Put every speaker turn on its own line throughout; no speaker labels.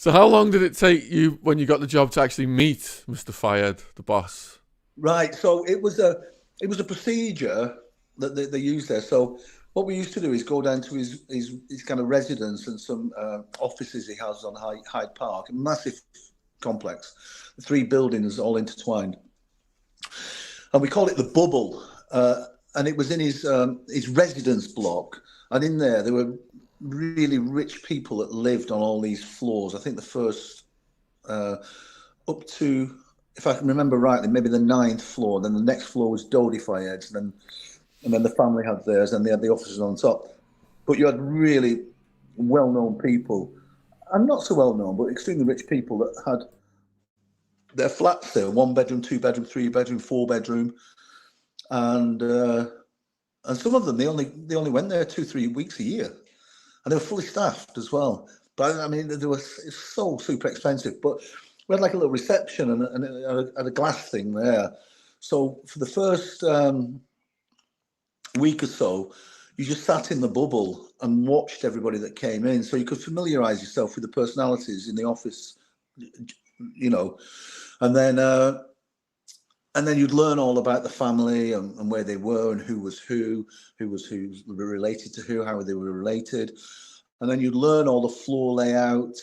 So how long did it take you when you got the job to actually meet Mr. Fayed, the boss?
Right. So it was a procedure that they used there. So what we used to do is go down to his kind of residence and some offices he has on Hyde Park, a massive complex, three buildings all intertwined, and we call it the bubble. And it was in his residence block, and in there were really rich people that lived on all these floors. I think the first up to, if I can remember rightly, maybe the ninth floor. Then the next floor was Dodi Fayed's, and then the family had theirs, and they had the offices on top. But you had really well-known people, and not so well-known, but extremely rich people that had their flats there: one bedroom, two bedroom, three bedroom, four bedroom, and some of them they only went there 2 3 weeks a year, and they were fully staffed as well. But I mean, they were so super expensive. But we had like a little reception and a glass thing there. So for the first week or so, you just sat in the bubble and watched everybody that came in, so you could familiarise yourself with the personalities in the office, you know, and then you'd learn all about the family and where they were and who was who related to who, how they were related, and then you'd learn all the floor layout.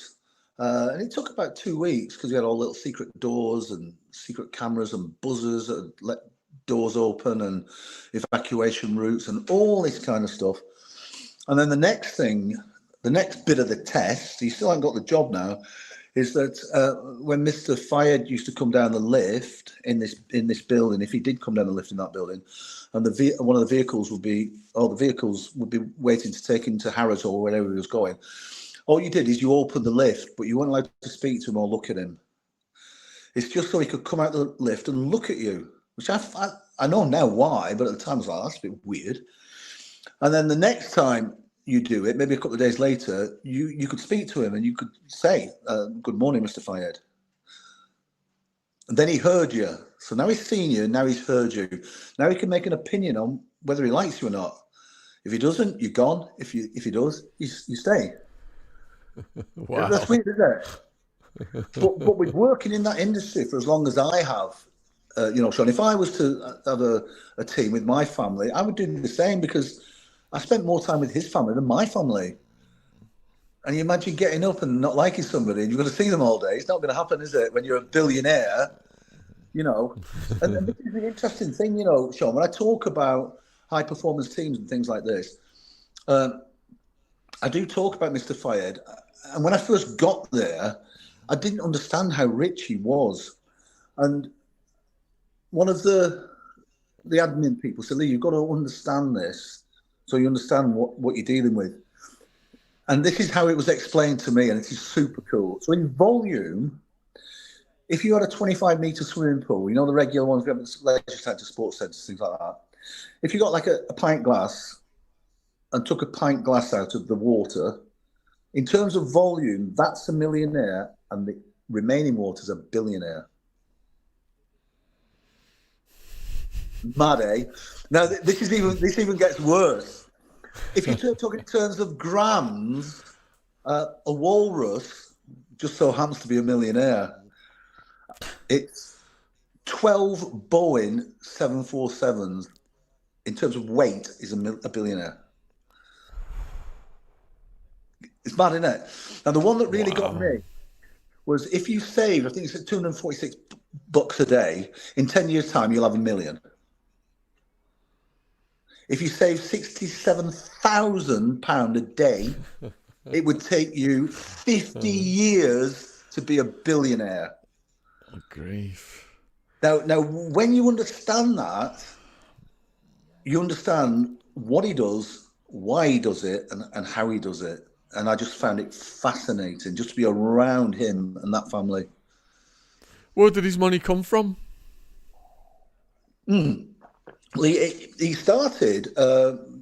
And it took about 2 weeks because we had all little secret doors and secret cameras and buzzers that let doors open and evacuation routes and all this kind of stuff. And then the next bit of the test, you still haven't got the job now, is that when Mr. Fayed used to come down the lift in this building, if he did come down the lift in that building, and one of the vehicles would be waiting to take him to Harrods or wherever he was going. All you did is you opened the lift, but you weren't allowed to speak to him or look at him. It's just so he could come out the lift and look at you, which I know now why, but at the time I was like, that's a bit weird. And then the next time you do it, maybe a couple of days later, you could speak to him and you could say, good morning, Mr. Fayed. And then he heard you. So now he's seen you, now he's heard you. Now he can make an opinion on whether he likes you or not. If he doesn't, you're gone. If he does, you stay.
Wow.
That's weird, isn't it? But with working in that industry for as long as I have, Sean, if I was to have a team with my family, I would do the same because I spent more time with his family than my family. And you imagine getting up and not liking somebody and you're going to see them all day. It's not going to happen, is it? When you're a billionaire, you know. And this is the interesting thing, you know, Sean, when I talk about high performance teams and things like this, I do talk about Mr. Fayed. And when I first got there, I didn't understand how rich he was. And one of the admin people said, Lee, you've got to understand this so you understand what you're dealing with. And this is how it was explained to me, and it is super cool. So in volume, if you had a 25-metre swimming pool, you know, the regular ones, we have leisure centre, sports centres, things like that. If you got like a pint glass and took a pint glass out of the water, in terms of volume, that's a millionaire, and the remaining water's a billionaire. Mad, eh? Now, this even gets worse. If you talk in terms of grams, a walrus just so happens to be a millionaire. It's 12 Boeing 747s in terms of weight is a billionaire. It's mad, isn't it? Now, the one that really got me was if you save, I think it's $246 a day, in 10 years' time, you'll have $1 million. If you save £67,000 a day, it would take you 50 years to be a billionaire.
Oh, grief.
Now, when you understand that, you understand what he does, why he does it, and how he does it. And I just found it fascinating just to be around him and that family.
Where did his money come from?
Well, he started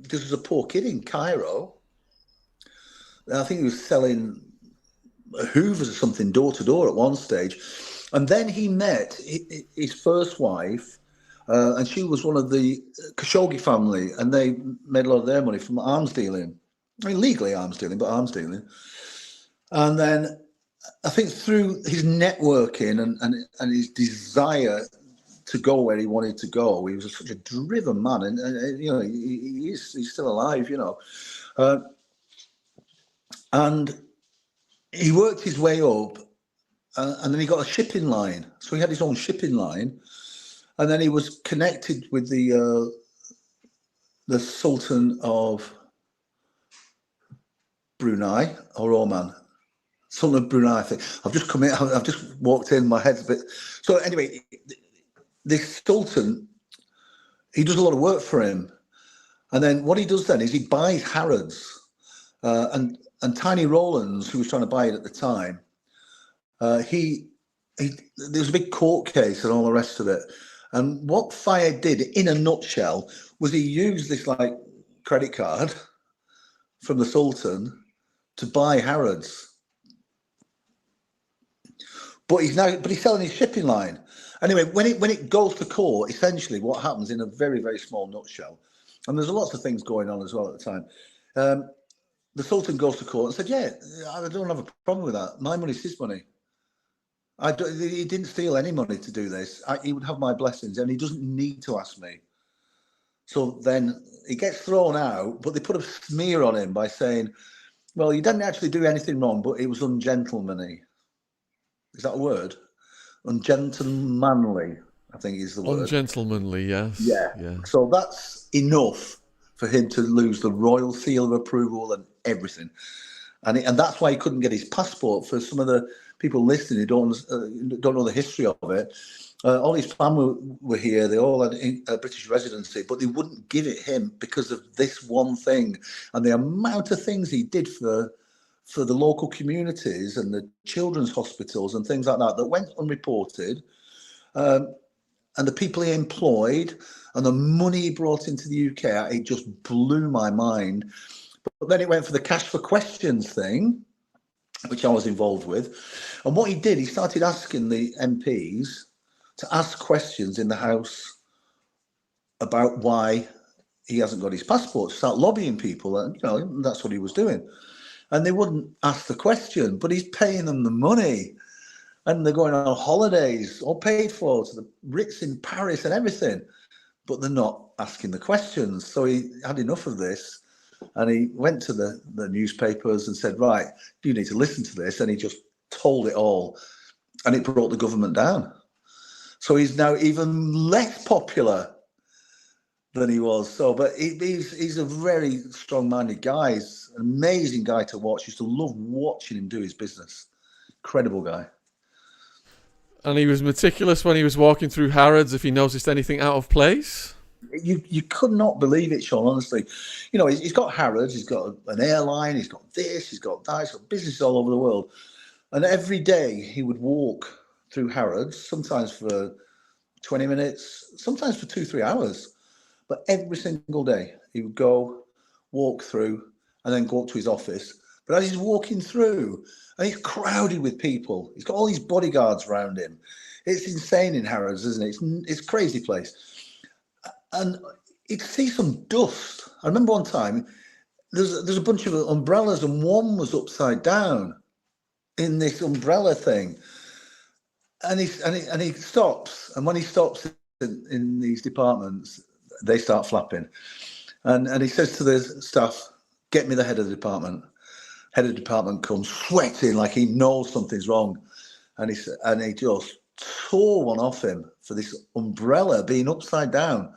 just as a poor kid in Cairo. I think he was selling Hoovers or something door to door at one stage. And then he met his first wife, and she was one of the Khashoggi family, and they made a lot of their money from arms dealing. I mean, legally arms dealing, but arms dealing. And then I think through his networking and his desire to go where he wanted to go, he was such a driven man, and you know, he's still alive, you know, and he worked his way up, and then he got a shipping line. So he had his own shipping line, and then he was connected with the Sultan of Brunei or Oman. Sultan of Brunei, I think. I've just come in. I've just walked in. My head's a bit. So anyway, this Sultan, he does a lot of work for him, and then what he does then is he buys Harrods, and Tiny Rowlands, who was trying to buy it at the time. There was a big court case and all the rest of it. And what Fayed did, in a nutshell, was he used this like credit card from the Sultan to buy Harrods. But he's selling his shipping line. Anyway, when it goes to court, essentially what happens in a very, very small nutshell, and there's lots of things going on as well at the time. The Sultan goes to court and said, "Yeah, I don't have a problem with that. My money's his money. He didn't steal any money to do this. He would have my blessings, and he doesn't need to ask me." So then he gets thrown out, but they put a smear on him by saying, "Well, you didn't actually do anything wrong, but it was ungentlemanly." Is that a word? Ungentlemanly, I think is the word.
Ungentlemanly, yes.
Yeah. So that's enough for him to lose the royal seal of approval and everything. And that's why he couldn't get his passport. For some of the people listening who don't know the history of it, all his family were here. They all had a British residency, but they wouldn't give it him because of this one thing. And the amount of things he did for the local communities and the children's hospitals and things like that went unreported. And the people he employed and the money he brought into the UK, it just blew my mind. But then it went for the cash for questions thing, which I was involved with. And what he did, he started asking the MPs to ask questions in the House about why he hasn't got his passport, start lobbying people. And, you know, that's what he was doing. And they wouldn't ask the question, but he's paying them the money. And they're going on holidays, all paid for, to the Ritz in Paris and everything. But they're not asking the questions. So he had enough of this. And he went to the newspapers and said, "Right, you need to listen to this." And he just told it all. And it brought the government down. So he's now even less popular than he was. So, but he's a very strong-minded guy. He's an amazing guy to watch. Used to love watching him do his business. Incredible guy.
And he was meticulous when he was walking through Harrods if he noticed anything out of place?
You could not believe it, Sean, honestly. You know, he's got Harrods, he's got an airline, he's got this, he's got that, he's got businesses all over the world. And every day he would walk through Harrods, sometimes for 20 minutes, sometimes for 2-3 hours. But every single day he would go, walk through, and then go up to his office. But as he's walking through, and he's crowded with people, he's got all these bodyguards around him. It's insane in Harrods, isn't it? It's a crazy place. And you'd see some dust. I remember one time, there's a bunch of umbrellas, and one was upside down in this umbrella thing. And he stops, and when he stops in these departments, they start flapping. And he says to the staff, "Get me the head of the department." Head of the department comes sweating like he knows something's wrong. And he just tore one off him for this umbrella being upside down.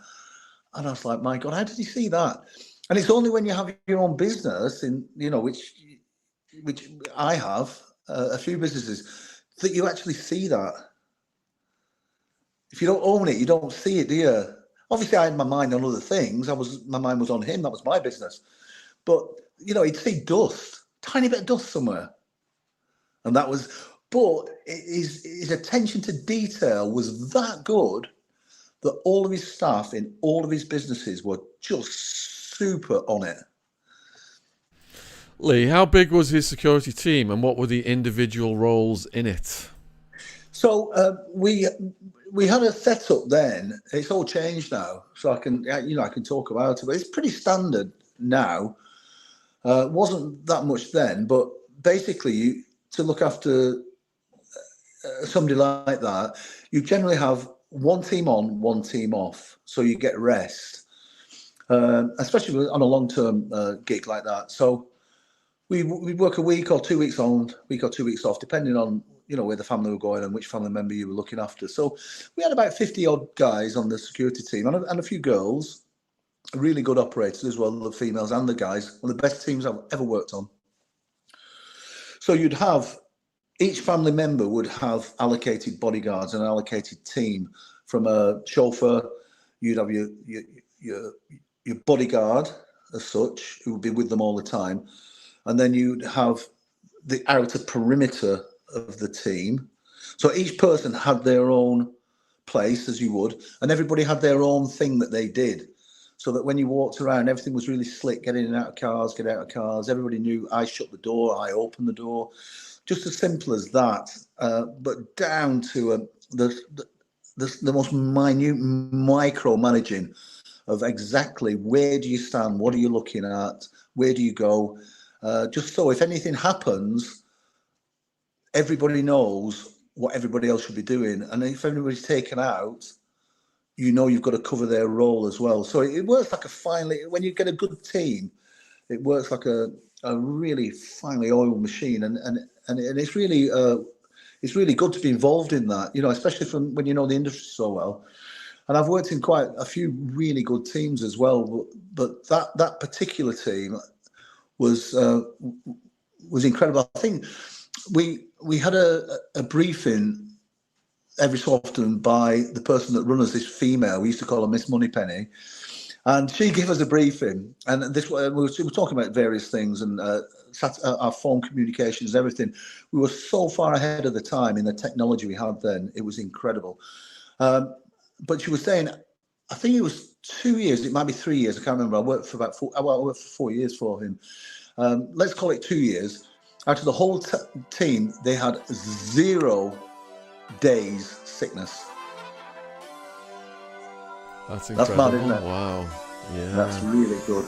And I was like, my God, how did he see that? And it's only when you have your own business, which I have, a few businesses, that you actually see that. If you don't own it, you don't see it, do you? Obviously, I had my mind on other things. My mind was on him. That was my business. But, you know, he'd see dust, tiny bit of dust somewhere. And that was, but his attention to detail was that good that all of his staff in all of his businesses were just super on it.
Lee, how big was his security team and what were the individual roles in it?
So we had a setup then. It's all changed now, so I can talk about it. But it's pretty standard now. Wasn't that much then, but basically to look after somebody like that, you generally have one team on, one team off, so you get rest, especially on a long-term gig like that. So we work a week or 2 weeks on, week or 2 weeks off, depending on where the family were going and which family member you were looking after. So we had about 50 odd guys on the security team and a few girls, really good operators as well, the females and the guys, one of the best teams I've ever worked on. So you'd have, each family member would have allocated bodyguards and an allocated team, from a chauffeur. You'd have your bodyguard as such, who would be with them all the time. And then you'd have the outer perimeter of the team. So each person had their own place, as you would, and everybody had their own thing that they did. So that when you walked around, everything was really slick, get in and out of cars, get out of cars. Everybody knew I shut the door, I opened the door. Just as simple as that, but down to the most minute micromanaging of exactly where do you stand, what are you looking at, where do you go, just so if anything happens, everybody knows what everybody else should be doing, and if anybody's taken out, you've got to cover their role as well. So it works like when you get a good team, it works like a really finely oiled machine, and it's really good to be involved in that, especially from when you know the industry so well. And I've worked in quite a few really good teams as well, but that particular team was incredible. I think we had a briefing every so often by the person that runs this female. We used to call her Miss Moneypenny. And she gave us a briefing, and we were talking about various things and our phone communications, everything. We were so far ahead of the time in the technology we had then. It was incredible. But she was saying, I think it was 2 years, it might be 3 years, I can't remember. I worked for 4 years for him. Let's call it 2 years. Out of the whole team, they had 0 days sickness.
That's incredible.
That's mad, isn't it?
Wow. Yeah.
That's really good.